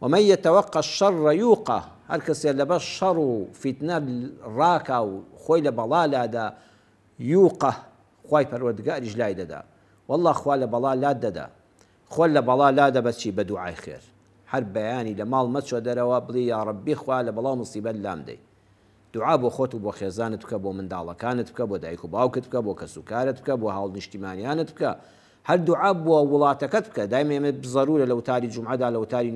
ومن يتوقع الشر يوقى هەر کەسێ لەبەر شەڕ و فیتنە ڕاکە و خۆی لە بەڵا لادا یوقە خوای پەروەردگاریش لای دەدا والله خوا لە بەڵا لات دەدا خۆل لە بەڵا لا دەبەچی بە دوعای خێر هەر بەیانی لە ماڵ مەچۆ دەرەوە بڵێ یا ڕەبی خوا لە بەڵا مصیبەت لام دەی دوعا بۆ خۆت و بۆ خێزانت بکە بۆ منداڵەکانت بکە بۆ دایک و باوکت بکە بۆ کەسوکارت بکە بۆ هاوڵ نیشتیمانیانت بکە هەر دوعا بۆ وڵاتەکەت بکە دایما ئێمە ضرورە لە وتاری جومعەدا لە وتاری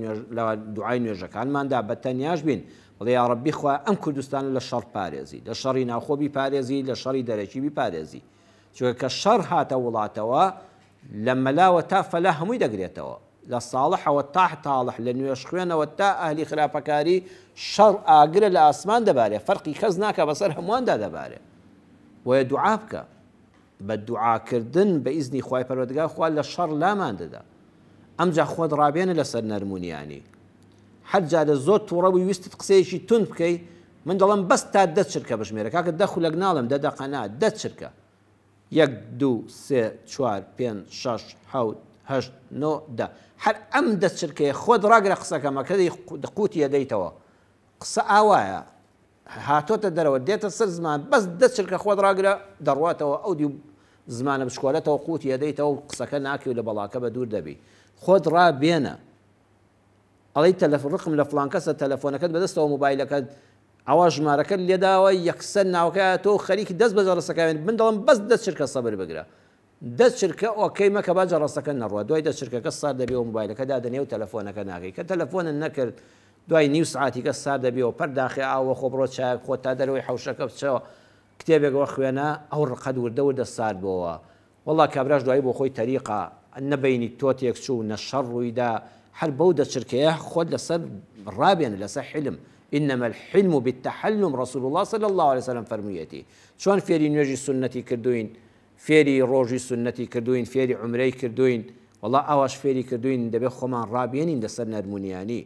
دوعای نوێژەکانماندا بە تەنیاش بین بڵێ یا ڕەبی خوا ئەم کوردستانە لە شەڕ پارێزی لە شەڕی ناوخۆ بیپارێزی لە شەڕی دەرەکی بیپارێزی چونکە کە شەڕ هاتە وڵاتەوە لە مەلاوە تا فەلا هەمووی دەگرێتەوە لە ساڵحەوە تا تاڵح لە نوێژ خوێنەوە تا ئەهلی خراپەکاری شەڕ ئاگرە لە ئاسمان دەبارێ فەرقی کەس ناکە بەسەر هەموواندا دەبارێ وەیە دوعا بکە بە دوعاکردن بە ئیزنی خوای پەروەردگار خوا لە شەڕ لامان دەدا ئەمجا خۆت ڕابێنە لەسەر نەرمونیانی هەر جا لە زۆر تووڕەبووی ویستت قسەیەکی تند بکەی من دەڵێم بەس تا 10 چرکە بژمێرە کاکە 10 خولەک ناڵم 10 دەقەنا 10 چرکە 1 2 3 4 5 6 7 8 9 10 هەر ئەم 10 چرکەیە خۆت ڕاگرە قسەکەمەکە قوتیە دەیتەوە قسە ئاوایە هاتۆتە دەرەوە دێتە سەر زمان بەس 10 چرکە خۆت ڕاگرە دەڕواتەوە ئەو دی زمانە بشکۆلێتەوە قوتیە دەیتەوە و قسەکە ناکەی و لە بەڵاکە بە دوور دەبی خۆت ڕابێنە ئەڵەی ڕقم لە فڵان کەسە تەلەفۆنەکەت بەدەستەوە مۆبایلەکەت ئەوە ژمارەکەت لێداوە یەکسەر ناوەکە تۆ خەریکی دەست بەجە ڕستەکەوێن من دەڵم بەس 10 چرکە سەبر بگرە 10 چرکە ئۆکەی مەکە باجە ڕستەکە نەڕوە دوای 10 چرکەکە سار دەبێ و مۆبایلەکە دادەنێ و تەلەفۆنەکە ناکەی کە تەلەفۆنت نەکرد دوای نیو سعاتیکە سار دەبێەوە پەرداخی ئاوە خۆ بڕۆ چاک خۆ تا دەرەوەی حوشەکە بچەوە کتێبێکەوە خوێنە ئەو ڕقەت وردە سار بۆەوە وەڵا کابراش دوایی بۆ خۆی تەریقە نەبینی تۆ تێک چوو نە شەڕ ڕوویدا هەر بەو 10 چرکەیە خۆت لەسەر ڕابێنە لەسەر حلم إنما الحلم بالتحلم رسول الله صلى الله عليه وسلم فرموویەتی چۆن فێری نوێژی سنەتی کردوین فێری ڕۆژی سنەتی کردوین فێری عومرەی کردوین وەڵا ئەوەش فێری کردوین دەبێت خۆمان ڕابێنین لەسەر نەرمونیانی